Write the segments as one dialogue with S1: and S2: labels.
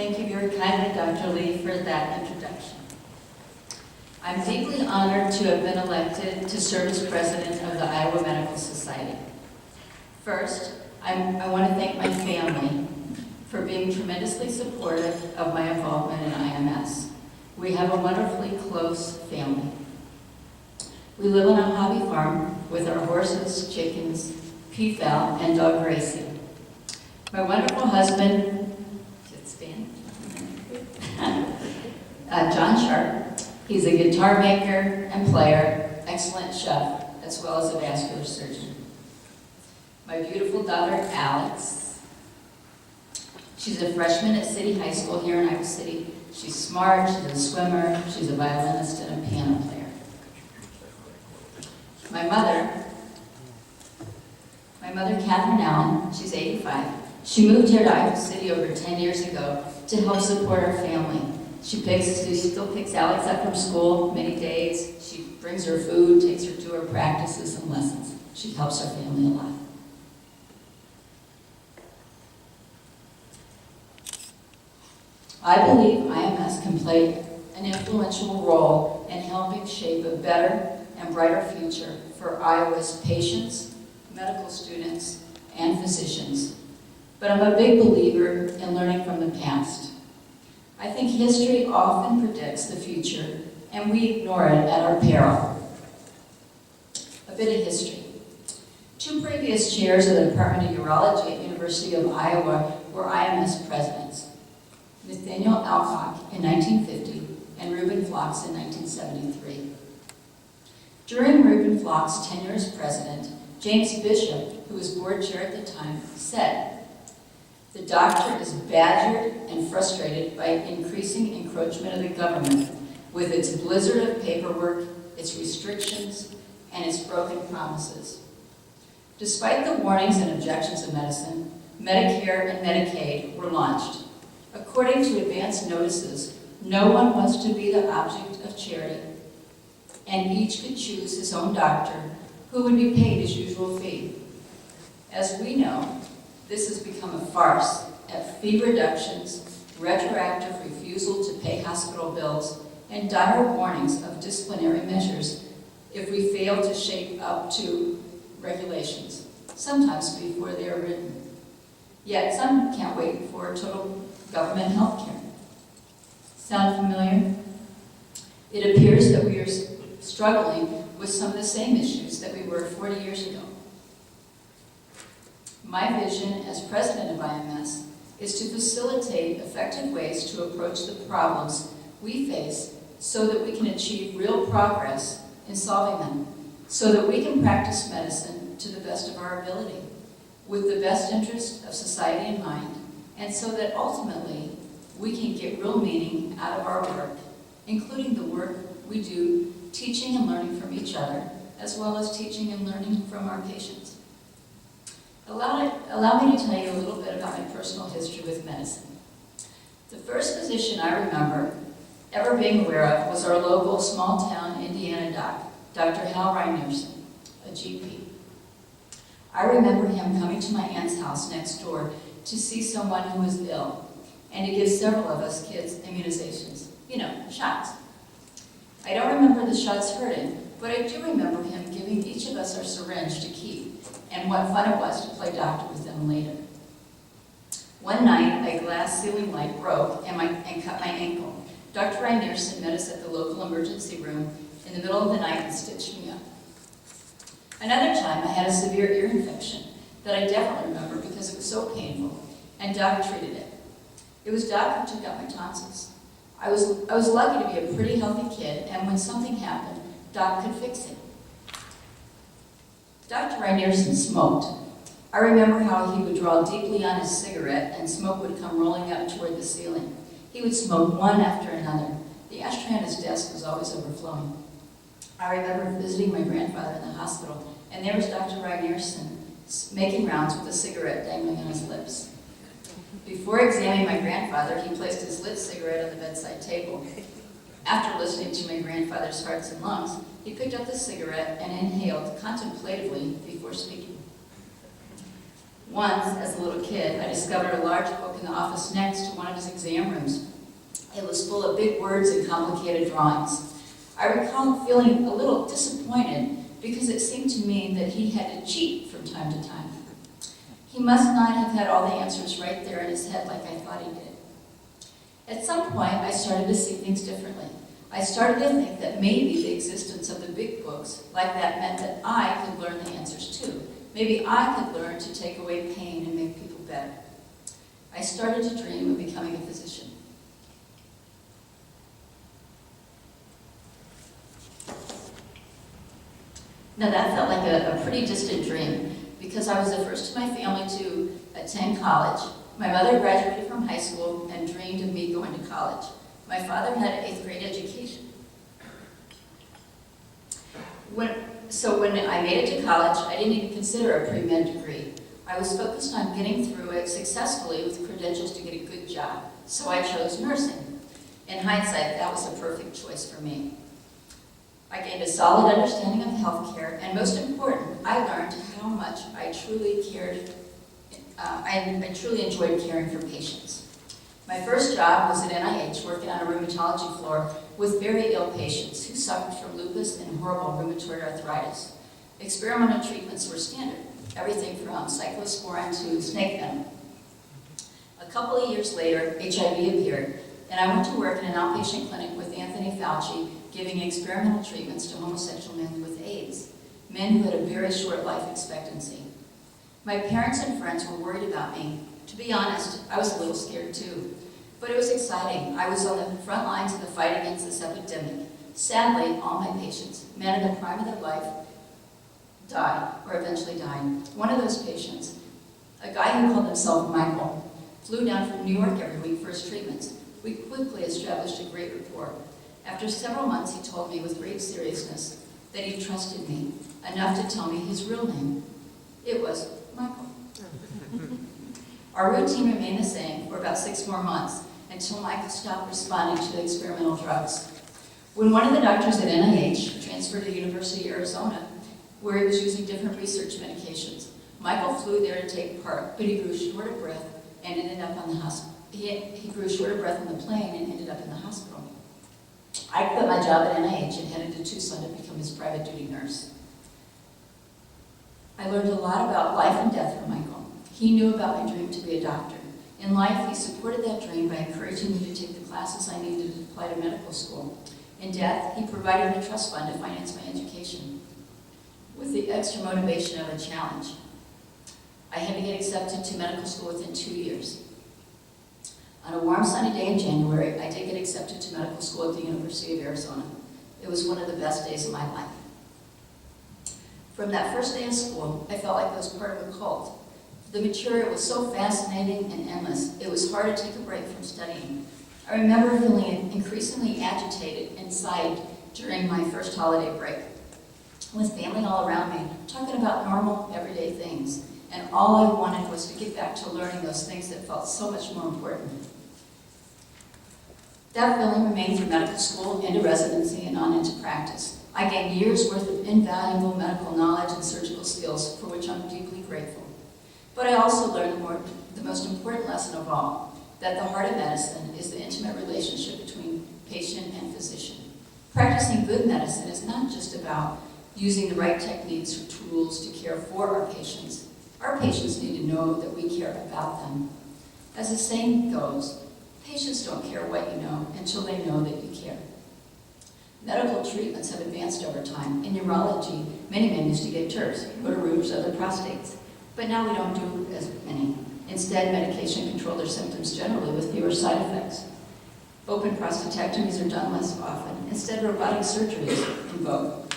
S1: Thank you very kindly, Dr. Lee, for that introduction. I'm deeply honored to have been elected to serve as president of the Iowa Medical Society. First, I want to thank my family for being tremendously supportive of my involvement in IMS. We have a wonderfully close family. We live on a hobby farm with our horses, chickens, peafowl, and dog Gracie. My wonderful husband, John Sharp. He's a guitar maker and player, excellent chef, as well as a vascular surgeon. My beautiful daughter, Alex. She's a freshman at City High School here in Iowa City. She's smart, she's a swimmer, she's a violinist and a piano player. My mother, Catherine Allen, she's 85. She moved here to Iowa City over 10 years ago to help support our family. She still picks Alex up from school many days. She brings her food, takes her to her practices and lessons. She helps our family a lot. I believe IMS can play an influential role in helping shape a better and brighter future for Iowa's patients, medical students, and physicians. But I'm a big believer in learning from the past. I think history often predicts the future, and we ignore it at our peril. A bit of history. Two previous chairs of the Department of Urology at University of Iowa were IMS presidents. Nathaniel Alcock in 1950 and Reuben Flachs in 1973. During Reuben Flachs' tenure as president, James Bishop, who was board chair at the time, said, "The doctor is badgered and frustrated by increasing encroachment of the government with its blizzard of paperwork, its restrictions, and its broken promises." Despite the warnings and objections of medicine, Medicare and Medicaid were launched. According to advance notices, no one was to be the object of charity, and each could choose his own doctor, who would be paid his usual fee. As we know, this has become a farce at fee reductions, retroactive refusal to pay hospital bills, and dire warnings of disciplinary measures if we fail to shape up to regulations, sometimes before they are written. Yet some can't wait for total government health care. Sound familiar? It appears that we are struggling with some of the same issues that we were 40 years ago. My vision as president of IMS is to facilitate effective ways to approach the problems we face so that we can achieve real progress in solving them, so that we can practice medicine to the best of our ability, with the best interest of society in mind, and so that ultimately we can get real meaning out of our work, including the work we do teaching and learning from each other, as well as teaching and learning from our patients. Allow me to tell you a little bit about my personal history with medicine. The first physician I remember ever being aware of was our local small-town Indiana doc, Dr. Hal Reinerson, a GP. I remember him coming to my aunt's house next door to see someone who was ill and to give several of us kids immunizations, shots. I don't remember the shots hurting, but I do remember him giving each of us our syringe to keep, and what fun it was to play doctor with them later. One night, a glass ceiling light broke and cut my ankle. Dr. Reinerson met us at the local emergency room in the middle of the night and stitched me up. Another time, I had a severe ear infection that I definitely remember because it was so painful, and Doc treated it. It was Doc who took out my tonsils. I was lucky to be a pretty healthy kid, and when something happened, Doc could fix it. Dr. Reinerson smoked. I remember how he would draw deeply on his cigarette and smoke would come rolling up toward the ceiling. He would smoke one after another. The ashtray on his desk was always overflowing. I remember visiting my grandfather in the hospital, and there was Dr. Reinerson making rounds with a cigarette dangling on his lips. Before examining my grandfather, he placed his lit cigarette on the bedside table. After listening to my grandfather's hearts and lungs, he picked up the cigarette and inhaled contemplatively before speaking. Once, as a little kid, I discovered a large book in the office next to one of his exam rooms. It was full of big words and complicated drawings. I recall feeling a little disappointed because it seemed to me that he had to cheat from time to time. He must not have had all the answers right there in his head like I thought he did. At some point, I started to see things differently. I started to think that maybe the existence of the big books like that meant that I could learn the answers too. Maybe I could learn to take away pain and make people better. I started to dream of becoming a physician. Now that felt like a pretty distant dream because I was the first in my family to attend college. My mother graduated from high school and dreamed of me going to college. My father had an 8th grade education. So when I made it to college, I didn't even consider a pre-med degree. I was focused on getting through it successfully with credentials to get a good job, so I chose nursing. In hindsight, that was a perfect choice for me. I gained a solid understanding of healthcare, and most important, I learned how much I truly enjoyed caring for patients. My first job was at NIH, working on a rheumatology floor with very ill patients who suffered from lupus and horrible rheumatoid arthritis. Experimental treatments were standard, everything from cyclosporin to snake venom. A couple of years later, HIV appeared, and I went to work in an outpatient clinic with Anthony Fauci, giving experimental treatments to homosexual men with AIDS, men who had a very short life expectancy. My parents and friends were worried about me. To be honest, I was a little scared too. But it was exciting. I was on the front lines of the fight against this epidemic. Sadly, all my patients, men in the prime of their life, died, or eventually died. One of those patients, a guy who called himself Michael, flew down from New York every week for his treatments. We quickly established a great rapport. After several months, he told me with great seriousness that he trusted me enough to tell me his real name. It was Michael. Our routine remained the same for about 6 more months until Michael stopped responding to the experimental drugs. When one of the doctors at NIH transferred to the University of Arizona, where he was using different research medications, Michael flew there to take part, but he grew short of breath and ended up on the hospital. He grew short of breath on the plane and ended up in the hospital. I quit my job at NIH and headed to Tucson to become his private duty nurse. I learned a lot about life and death from Michael. He knew about my dream to be a doctor. In life, he supported that dream by encouraging me to take the classes I needed to apply to medical school. In death, he provided a trust fund to finance my education, with the extra motivation of a challenge. I had to get accepted to medical school within 2 years. On a warm, sunny day in January, I did get accepted to medical school at the University of Arizona. It was one of the best days of my life. From that first day of school, I felt like I was part of a cult. The material was so fascinating and endless, it was hard to take a break from studying. I remember feeling increasingly agitated inside during my first holiday break, with family all around me, talking about normal, everyday things. And all I wanted was to get back to learning those things that felt so much more important. That feeling remained through medical school, into residency, and on into practice. I gained years' worth of invaluable medical knowledge and surgical skills, for which I'm deeply grateful. But I also learned the most important lesson of all, that the heart of medicine is the intimate relationship between patient and physician. Practicing good medicine is not just about using the right techniques or tools to care for our patients. Our patients need to know that we care about them. As the saying goes, patients don't care what you know until they know that you care. Medical treatments have advanced over time. In urology, many men used to get TURPs, rotaroots, other prostates. But now we don't do as many. Instead, medication controls their symptoms generally with fewer side effects. Open prostatectomies are done less often. Instead, robotic surgery is in vogue.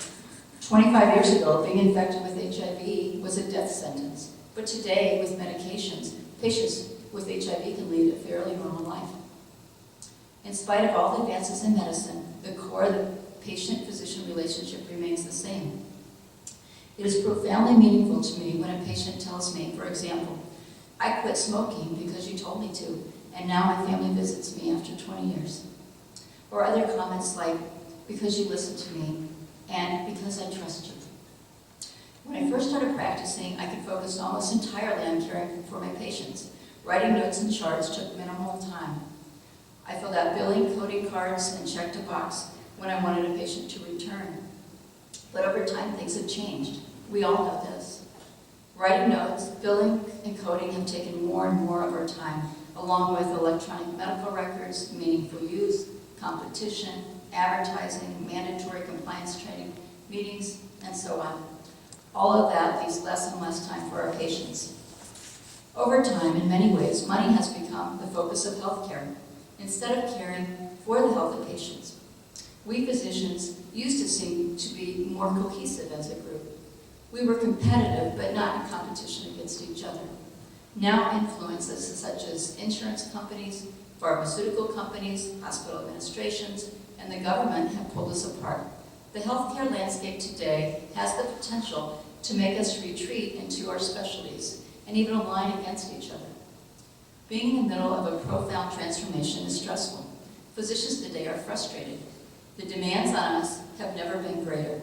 S1: 25 years ago, being infected with HIV was a death sentence. But today, with medications, patients with HIV can lead a fairly normal life. In spite of all the advances in medicine, the core of the patient-physician relationship remains the same. It is profoundly meaningful to me when a patient tells me, for example, I quit smoking because you told me to, and now my family visits me after 20 years. Or other comments like, because you listened to me, and because I trust you. When I first started practicing, I could focus almost entirely on caring for my patients. Writing notes and charts took minimal time. I filled out billing, coding cards, and checked a box when I wanted a patient to return. But over time, things have changed. We all know this. Writing notes, billing, and coding have taken more and more of our time, along with electronic medical records, meaningful use, competition, advertising, mandatory compliance training, meetings, and so on. All of that leaves less and less time for our patients. Over time, in many ways, money has become the focus of healthcare, instead of caring for the health of patients. We physicians used to seem to be more cohesive as a group. We were competitive, but not in competition against each other. Now influences such as insurance companies, pharmaceutical companies, hospital administrations, and the government have pulled us apart. The healthcare landscape today has the potential to make us retreat into our specialties and even align against each other. Being in the middle of a profound transformation is stressful. Physicians today are frustrated. The demands on us have never been greater.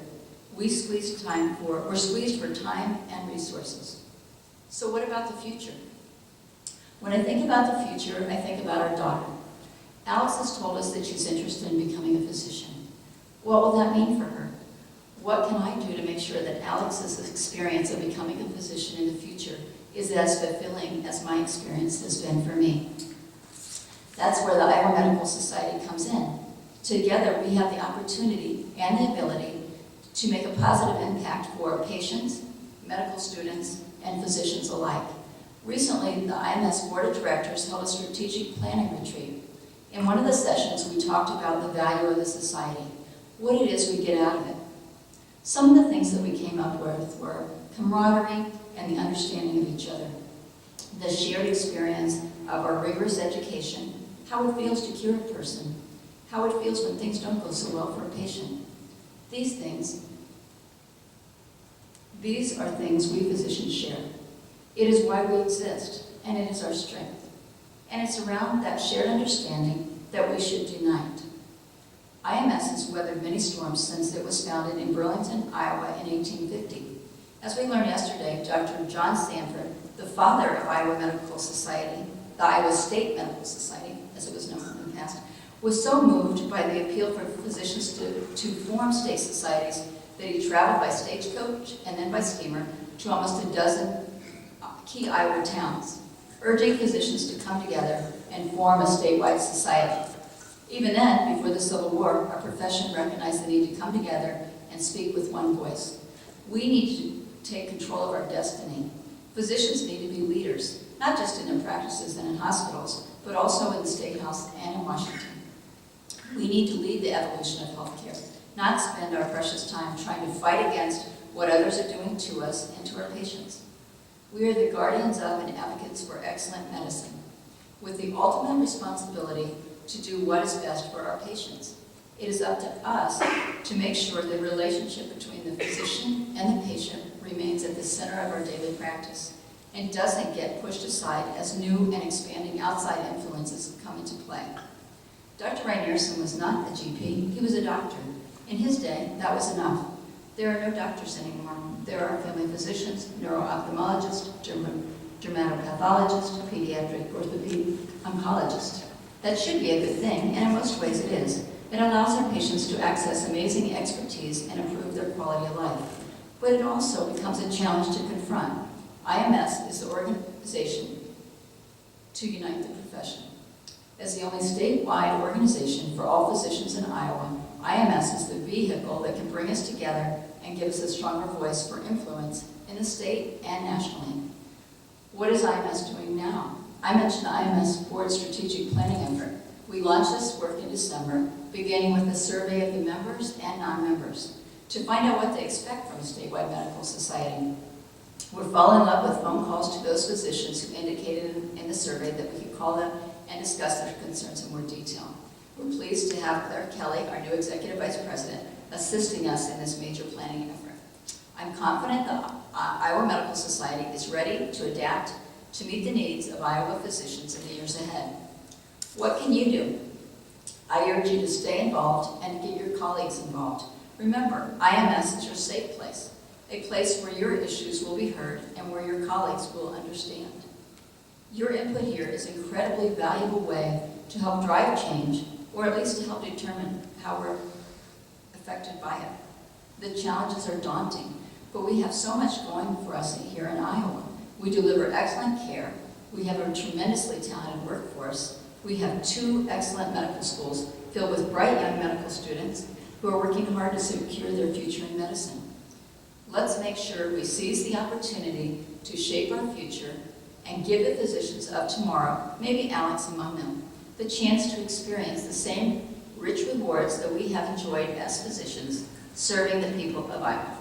S1: We're squeezed for time and resources. So what about the future? When I think about the future, I think about our daughter. Alex has told us that she's interested in becoming a physician. What will that mean for her? What can I do to make sure that Alex's experience of becoming a physician in the future is as fulfilling as my experience has been for me? That's where the Iowa Medical Society comes in. Together, we have the opportunity and the ability to make a positive impact for patients, medical students, and physicians alike. Recently, the IMS Board of Directors held a strategic planning retreat. In one of the sessions, we talked about the value of the society, what it is we get out of it. Some of the things that we came up with were camaraderie and the understanding of each other, the shared experience of our rigorous education, how it feels to cure a person, how it feels when things don't go so well for a patient. These are things we physicians share. It is why we exist, and it is our strength. And it's around that shared understanding that we should unite. IMS has weathered many storms since it was founded in Burlington, Iowa in 1850. As we learned yesterday, Dr. John Sanford, the father of Iowa Medical Society, the Iowa State Medical Society, as it was known in the past, was so moved by the appeal for physicians to form state societies that he traveled by stagecoach and then by steamer to almost a dozen key Iowa towns, urging physicians to come together and form a statewide society. Even then, before the Civil War, our profession recognized the need to come together and speak with one voice. We need to take control of our destiny. Physicians need to be leaders, not just in their practices and in hospitals, but also in the State House and in Washington. We need to lead the evolution of healthcare, not spend our precious time trying to fight against what others are doing to us and to our patients. We are the guardians of and advocates for excellent medicine, with the ultimate responsibility to do what is best for our patients. It is up to us to make sure the relationship between the physician and the patient remains at the center of our daily practice and doesn't get pushed aside as new and expanding outside influences come into play. Dr. Reinierson was not a GP, he was a doctor. In his day, that was enough. There are no doctors anymore. There are family physicians, neuro-ophthalmologists, dermatopathologist, pediatric orthopedic oncologist. That should be a good thing, and in most ways it is. It allows our patients to access amazing expertise and improve their quality of life. But it also becomes a challenge to confront. IMS is the organization to unite the profession. As the only statewide organization for all physicians in Iowa, IMS is the vehicle that can bring us together and give us a stronger voice for influence in the state and nationally. What is IMS doing now? I mentioned the IMS Board Strategic Planning effort. We launched this work in December, beginning with a survey of the members and non-members to find out what they expect from a statewide medical society. We're following up with phone calls to those physicians who indicated in the survey that we could call them and discuss their concerns in more detail. We're pleased to have Claire Kelly, our new Executive Vice President, assisting us in this major planning effort. I'm confident the Iowa Medical Society is ready to adapt to meet the needs of Iowa physicians in the years ahead. What can you do? I urge you to stay involved and to get your colleagues involved. Remember, IMS is your safe place. a place where your issues will be heard and where your colleagues will understand. Your input here is an incredibly valuable way to help drive change, or at least to help determine how we're affected by it. The challenges are daunting, but we have so much going for us here in Iowa. We deliver excellent care. We have a tremendously talented workforce. We have 2 excellent medical schools filled with bright young medical students who are working hard to secure their future in medicine. Let's make sure we seize the opportunity to shape our future and give the physicians of tomorrow, maybe Alex among them, the chance to experience the same rich rewards that we have enjoyed as physicians serving the people of Iowa.